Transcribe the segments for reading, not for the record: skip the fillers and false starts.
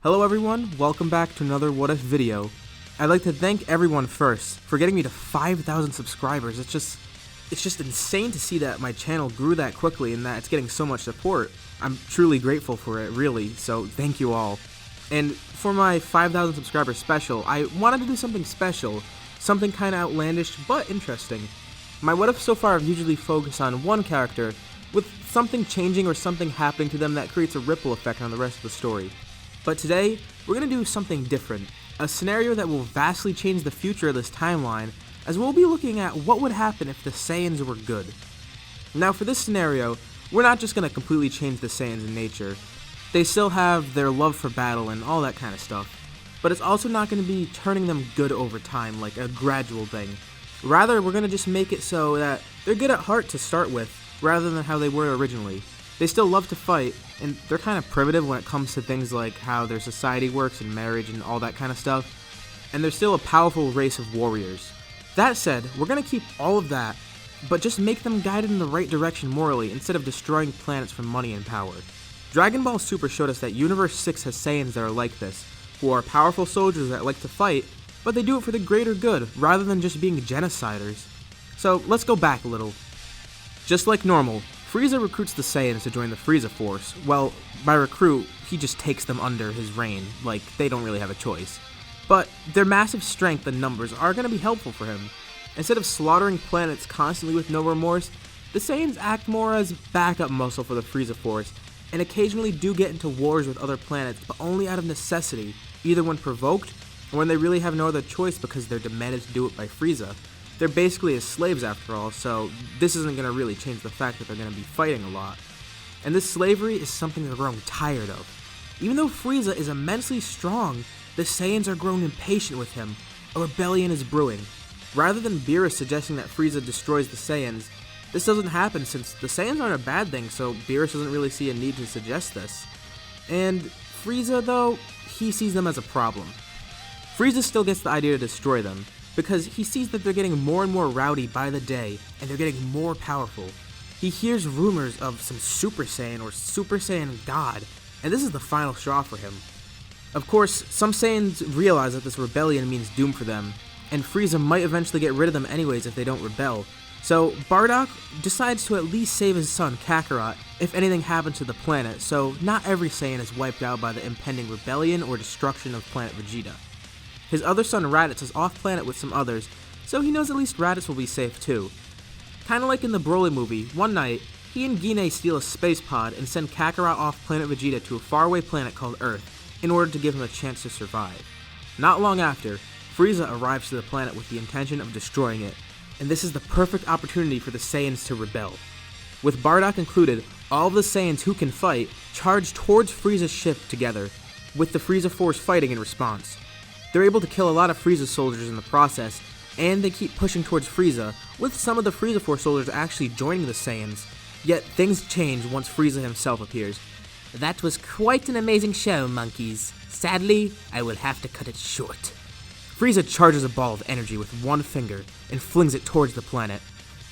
Hello everyone, welcome back to another What If video. I'd like to thank everyone first for getting me to 5,000 subscribers. It's just insane to see that my channel grew that quickly and that it's getting so much support. I'm truly grateful for it, really, so thank you all. And for my 5,000 subscriber special, I wanted to do something special, something kinda outlandish but interesting. My What If so far have usually focused on one character, with something changing or something happening to them that creates a ripple effect on the rest of the story. But today, we're going to do something different, a scenario that will vastly change the future of this timeline, as we'll be looking at what would happen if the Saiyans were good. Now for this scenario, we're not just going to completely change the Saiyans in nature. They still have their love for battle and all that kind of stuff, but it's also not going to be turning them good over time, like a gradual thing. Rather, we're going to just make it so that they're good at heart to start with, rather than how they were originally. They still love to fight, and they're kind of primitive when it comes to things like how their society works and marriage and all that kind of stuff, and they're still a powerful race of warriors. That said, we're going to keep all of that, but just make them guided in the right direction morally instead of destroying planets for money and power. Dragon Ball Super showed us that Universe 6 has Saiyans that are like this, who are powerful soldiers that like to fight, but they do it for the greater good, rather than just being genociders. So let's go back a little. Just like normal, Frieza recruits the Saiyans to join the Frieza Force. Well, by recruit, he just takes them under his reign, like they don't really have a choice. But their massive strength and numbers are going to be helpful for him. Instead of slaughtering planets constantly with no remorse, the Saiyans act more as backup muscle for the Frieza Force, and occasionally do get into wars with other planets, but only out of necessity, either when provoked, or when they really have no other choice because they're demanded to do it by Frieza. They're basically his slaves after all, so this isn't going to really change the fact that they're going to be fighting a lot. And this slavery is something they're growing tired of. Even though Frieza is immensely strong, the Saiyans are grown impatient with him. A rebellion is brewing. Rather than Beerus suggesting that Frieza destroys the Saiyans, this doesn't happen since the Saiyans aren't a bad thing, so Beerus doesn't really see a need to suggest this. And Frieza, though, he sees them as a problem. Frieza still gets the idea to destroy them, because he sees that they're getting more and more rowdy by the day, and they're getting more powerful. He hears rumors of some Super Saiyan or Super Saiyan God, and this is the final straw for him. Of course, some Saiyans realize that this rebellion means doom for them, and Frieza might eventually get rid of them anyways if they don't rebel. So Bardock decides to at least save his son Kakarot if anything happens to the planet, so not every Saiyan is wiped out by the impending rebellion or destruction of planet Vegeta. His other son Raditz is off-planet with some others, so he knows at least Raditz will be safe too. Kinda like in the Broly movie, one night, he and Guinea steal a space pod and send Kakarot off planet Vegeta to a faraway planet called Earth, in order to give him a chance to survive. Not long after, Frieza arrives to the planet with the intention of destroying it, and this is the perfect opportunity for the Saiyans to rebel. With Bardock included, all of the Saiyans who can fight charge towards Frieza's ship together, with the Frieza Force fighting in response. They're able to kill a lot of Frieza soldiers in the process, and they keep pushing towards Frieza, with some of the Frieza Force soldiers actually joining the Saiyans. Yet things change once Frieza himself appears. That was quite an amazing show, monkeys. Sadly, I will have to cut it short. Frieza charges a ball of energy with one finger and flings it towards the planet.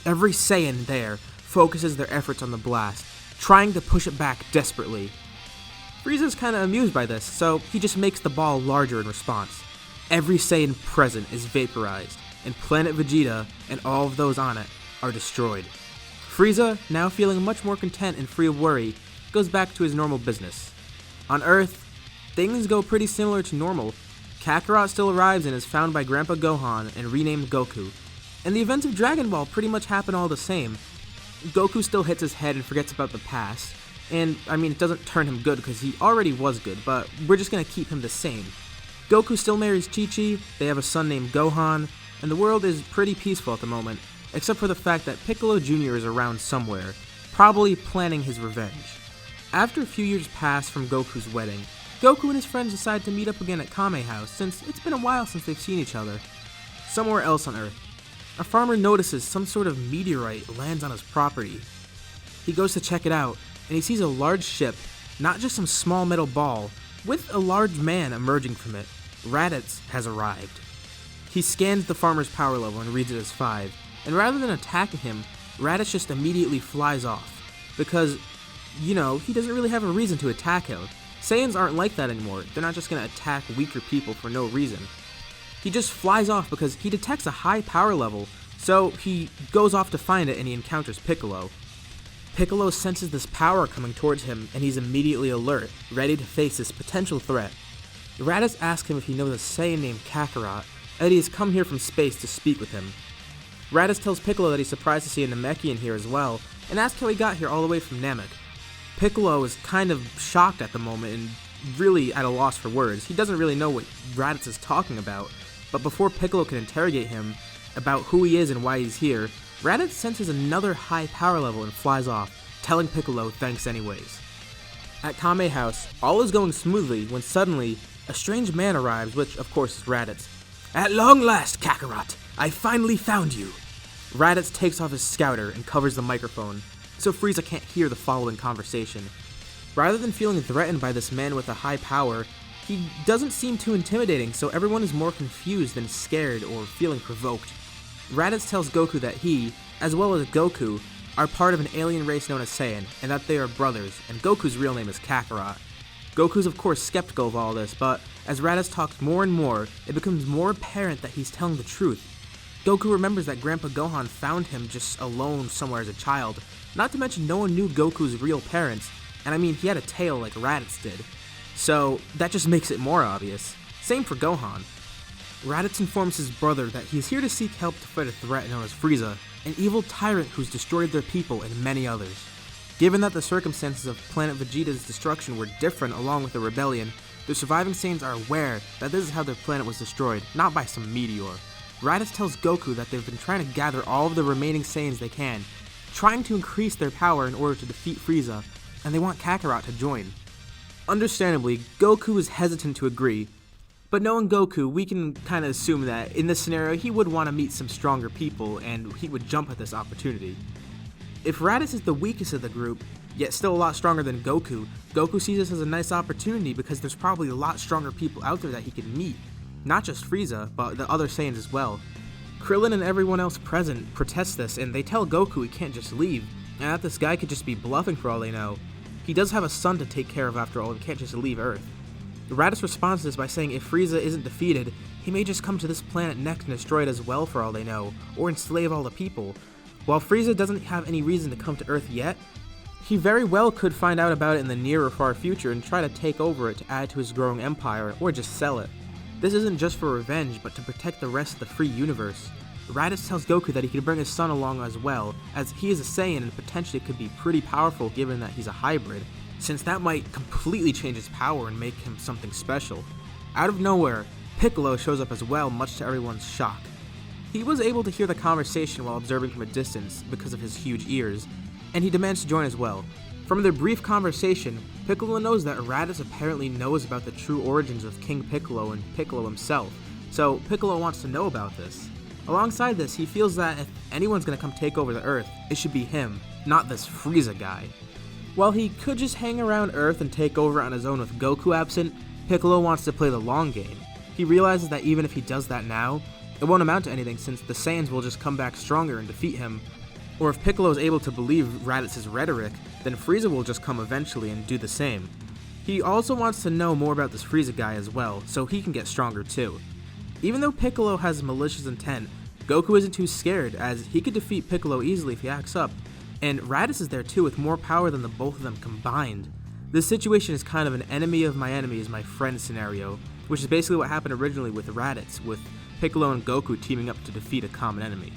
Every Saiyan there focuses their efforts on the blast, trying to push it back desperately. Frieza's kinda amused by this, so he just makes the ball larger in response. Every Saiyan present is vaporized, and planet Vegeta and all of those on it are destroyed. Frieza, now feeling much more content and free of worry, goes back to his normal business. On Earth, things go pretty similar to normal. Kakarot still arrives and is found by Grandpa Gohan and renamed Goku. And the events of Dragon Ball pretty much happen all the same. Goku still hits his head and forgets about the past. And, it doesn't turn him good because he already was good, but we're just gonna keep him the same. Goku still marries Chi-Chi, they have a son named Gohan, and the world is pretty peaceful at the moment, except for the fact that Piccolo Jr. is around somewhere, probably planning his revenge. After a few years pass from Goku's wedding, Goku and his friends decide to meet up again at Kame House since it's been a while since they've seen each other. Somewhere else on Earth, a farmer notices some sort of meteorite lands on his property. He goes to check it out, and he sees a large ship, not just some small metal ball, with a large man emerging from it. Raditz has arrived. He scans the farmer's power level and reads it as 5, and rather than attacking him, Raditz just immediately flies off, because, he doesn't really have a reason to attack him. Saiyans aren't like that anymore. They're not just gonna attack weaker people for no reason. He just flies off because he detects a high power level, so he goes off to find it and he encounters Piccolo. Piccolo senses this power coming towards him and he's immediately alert, ready to face this potential threat. Raditz asks him if he knows a Saiyan named Kakarot, and that he has come here from space to speak with him. Raditz tells Piccolo that he's surprised to see a Namekian here as well, and asks how he got here all the way from Namek. Piccolo is kind of shocked at the moment and really at a loss for words. He doesn't really know what Raditz is talking about, but before Piccolo can interrogate him about who he is and why he's here, Raditz senses another high power level and flies off, telling Piccolo thanks anyways. At Kame House, all is going smoothly when suddenly, a strange man arrives, which of course is Raditz. "At long last, Kakarot, I finally found you." Raditz takes off his scouter and covers the microphone, so Frieza can't hear the following conversation. Rather than feeling threatened by this man with a high power, he doesn't seem too intimidating, so everyone is more confused than scared or feeling provoked. Raditz tells Goku that he, as well as Goku, are part of an alien race known as Saiyan, and that they are brothers, and Goku's real name is Kakarot. Goku's of course skeptical of all this, but as Raditz talks more and more, it becomes more apparent that he's telling the truth. Goku remembers that Grandpa Gohan found him just alone somewhere as a child, not to mention no one knew Goku's real parents, and I mean he had a tail like Raditz did. So that just makes it more obvious. Same for Gohan. Raditz informs his brother that he is here to seek help to fight a threat known as Frieza, an evil tyrant who's destroyed their people and many others. Given that the circumstances of Planet Vegeta's destruction were different along with the rebellion, the surviving Saiyans are aware that this is how their planet was destroyed, not by some meteor. Raditz tells Goku that they've been trying to gather all of the remaining Saiyans they can, trying to increase their power in order to defeat Frieza, and they want Kakarot to join. Understandably, Goku is hesitant to agree, but knowing Goku, we can kind of assume that in this scenario he would want to meet some stronger people and he would jump at this opportunity. If Raditz is the weakest of the group, yet still a lot stronger than Goku, Goku sees this as a nice opportunity because there's probably a lot stronger people out there that he can meet. Not just Frieza, but the other Saiyans as well. Krillin and everyone else present protest this and they tell Goku he can't just leave, and that this guy could just be bluffing for all they know. He does have a son to take care of after all and can't just leave Earth. Raditz responds to this by saying if Frieza isn't defeated, he may just come to this planet next and destroy it as well for all they know, or enslave all the people. While Frieza doesn't have any reason to come to Earth yet, he very well could find out about it in the near or far future and try to take over it to add to his growing empire, or just sell it. This isn't just for revenge, but to protect the rest of the free universe. Raditz tells Goku that he can bring his son along as well, as he is a Saiyan and potentially could be pretty powerful given that he's a hybrid, since that might completely change his power and make him something special. Out of nowhere, Piccolo shows up as well, much to everyone's shock. He was able to hear the conversation while observing from a distance because of his huge ears, and he demands to join as well. From their brief conversation, Piccolo knows that Raditz apparently knows about the true origins of King Piccolo and Piccolo himself, so Piccolo wants to know about this. Alongside this, he feels that if anyone's gonna come take over the Earth, it should be him, not this Frieza guy. While he could just hang around Earth and take over on his own with Goku absent, Piccolo wants to play the long game. He realizes that even if he does that now, it won't amount to anything since the Saiyans will just come back stronger and defeat him. Or if Piccolo is able to believe Raditz's rhetoric, then Frieza will just come eventually and do the same. He also wants to know more about this Frieza guy as well, so he can get stronger too. Even though Piccolo has malicious intent, Goku isn't too scared, as he could defeat Piccolo easily if he acts up, and Raditz is there too with more power than the both of them combined. This situation is kind of an enemy of my enemy is my friend scenario, which is basically what happened originally with Raditz, with Piccolo and Goku teaming up to defeat a common enemy.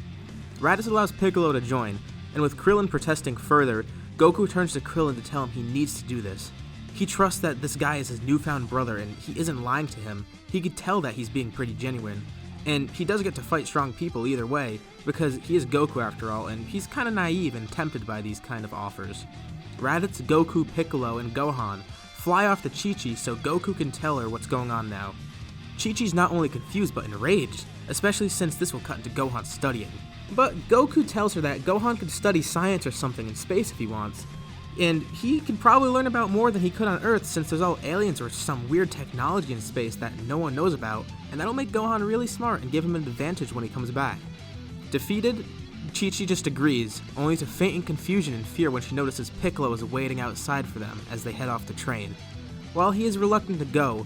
Raditz allows Piccolo to join, and with Krillin protesting further, Goku turns to Krillin to tell him he needs to do this. He trusts that this guy is his newfound brother and he isn't lying to him. He could tell that he's being pretty genuine. And he does get to fight strong people either way, because he is Goku after all, and he's kinda naive and tempted by these kind of offers. Raditz, Goku, Piccolo, and Gohan fly off to Chi-Chi so Goku can tell her what's going on now. Chi-Chi's not only confused but enraged, especially since this will cut into Gohan studying. But Goku tells her that Gohan could study science or something in space if he wants, and he can probably learn about more than he could on Earth since there's all aliens or some weird technology in space that no one knows about, and that'll make Gohan really smart and give him an advantage when he comes back. Defeated, Chi-Chi just agrees, only to faint in confusion and fear when she notices Piccolo is waiting outside for them as they head off to train. While he is reluctant to go,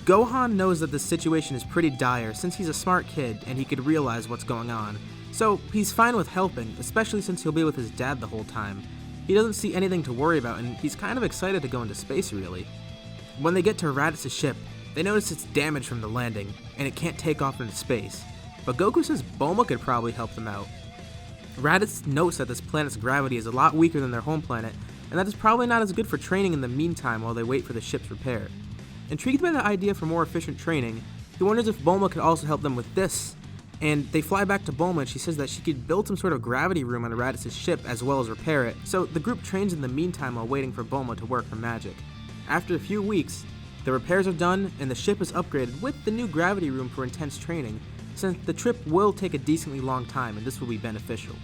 Gohan knows that the situation is pretty dire since he's a smart kid and he could realize what's going on. So he's fine with helping, especially since he'll be with his dad the whole time. He doesn't see anything to worry about and he's kind of excited to go into space really. When they get to Raditz' ship, they notice it's damaged from the landing and it can't take off into space. But Goku says Bulma could probably help them out. Raditz notes that this planet's gravity is a lot weaker than their home planet and that it's probably not as good for training in the meantime while they wait for the ship's repair. Intrigued by the idea for more efficient training, he wonders if Bulma could also help them with this, and they fly back to Bulma and she says that she could build some sort of gravity room on Raditz' ship as well as repair it, so the group trains in the meantime while waiting for Bulma to work her magic. After a few weeks, the repairs are done and the ship is upgraded with the new gravity room for intense training, since the trip will take a decently long time and this will be beneficial.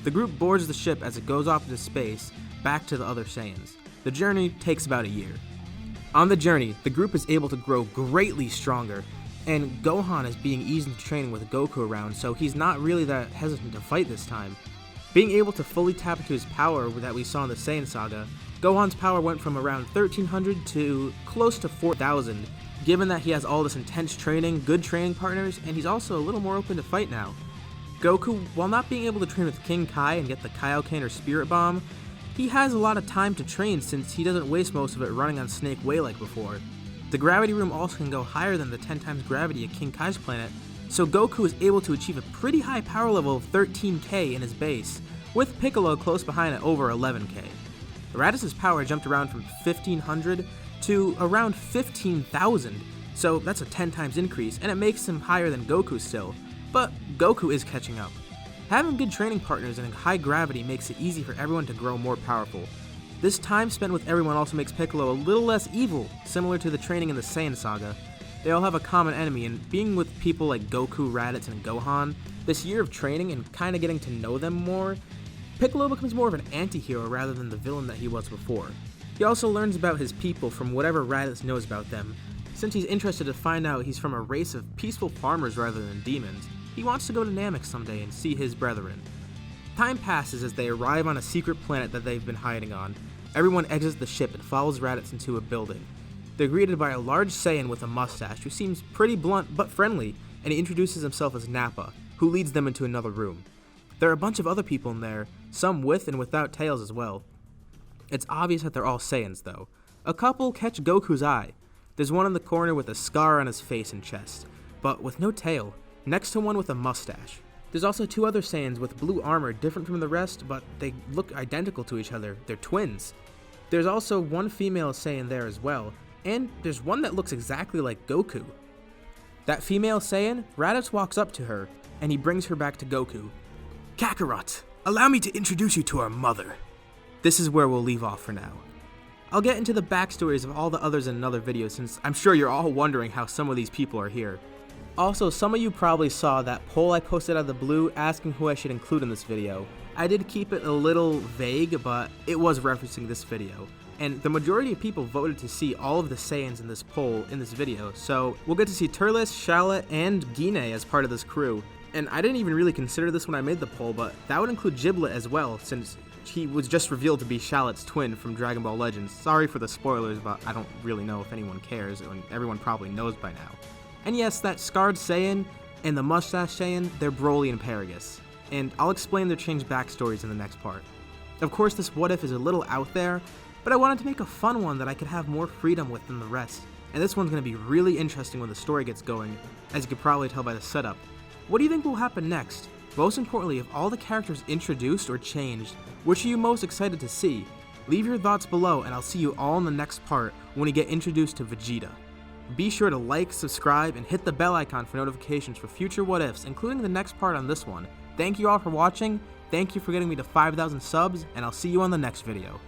The group boards the ship as it goes off into space, back to the other Saiyans. The journey takes about a year. On the journey, the group is able to grow greatly stronger, and Gohan is being eased into training with Goku around, so he's not really that hesitant to fight this time. Being able to fully tap into his power that we saw in the Saiyan saga, Gohan's power went from around 1300 to close to 4000, given that he has all this intense training, good training partners, and he's also a little more open to fight now. Goku, while not being able to train with King Kai and get the Kaioken or Spirit Bomb, he has a lot of time to train since he doesn't waste most of it running on Snake Way like before. The gravity room also can go higher than the 10 times gravity at King Kai's planet, so Goku is able to achieve a pretty high power level of 13k in his base, with Piccolo close behind at over 11k. Raditz' power jumped around from 1500 to around 15,000, so that's a 10 times increase, and it makes him higher than Goku still, but Goku is catching up. Having good training partners and high gravity makes it easy for everyone to grow more powerful. This time spent with everyone also makes Piccolo a little less evil, similar to the training in the Saiyan saga. They all have a common enemy, and being with people like Goku, Raditz, and Gohan, this year of training and kinda getting to know them more, Piccolo becomes more of an anti-hero rather than the villain that he was before. He also learns about his people from whatever Raditz knows about them. Since he's interested to find out he's from a race of peaceful farmers rather than demons, he wants to go to Namek someday and see his brethren. Time passes as they arrive on a secret planet that they've been hiding on. Everyone exits the ship and follows Raditz into a building. They're greeted by a large Saiyan with a mustache who seems pretty blunt but friendly, and he introduces himself as Nappa, who leads them into another room. There are a bunch of other people in there, some with and without tails as well. It's obvious that they're all Saiyans though. A couple catch Goku's eye. There's one in the corner with a scar on his face and chest, but with no tail, next to one with a mustache. There's also two other Saiyans with blue armor different from the rest, but they look identical to each other. They're twins. There's also one female Saiyan there as well, and there's one that looks exactly like Goku. That female Saiyan, Raditz walks up to her, and he brings her back to Goku. Kakarot, allow me to introduce you to our mother. This is where we'll leave off for now. I'll get into the backstories of all the others in another video since I'm sure you're all wondering how some of these people are here. Also, some of you probably saw that poll I posted out of the blue asking who I should include in this video. I did keep it a little vague, but it was referencing this video. And the majority of people voted to see all of the Saiyans in this poll in this video, so we'll get to see Turles, Shala, and Gine as part of this crew. And I didn't even really consider this when I made the poll, but that would include Giblet as well, since he was just revealed to be Shalat's twin from Dragon Ball Legends. Sorry for the spoilers, but I don't really know if anyone cares, and everyone probably knows by now. And yes, that scarred Saiyan and the mustache Saiyan, they're Broly and Paragus. And I'll explain their changed backstories in the next part. Of course, this what if is a little out there, but I wanted to make a fun one that I could have more freedom with than the rest. And this one's going to be really interesting when the story gets going, as you could probably tell by the setup. What do you think will happen next? Most importantly, of all the characters introduced or changed, which are you most excited to see? Leave your thoughts below and I'll see you all in the next part when we get introduced to Vegeta. Be sure to like, subscribe, and hit the bell icon for notifications for future what-ifs, including the next part on this one. Thank you all for watching, thank you for getting me to 5,000 subs, and I'll see you on the next video.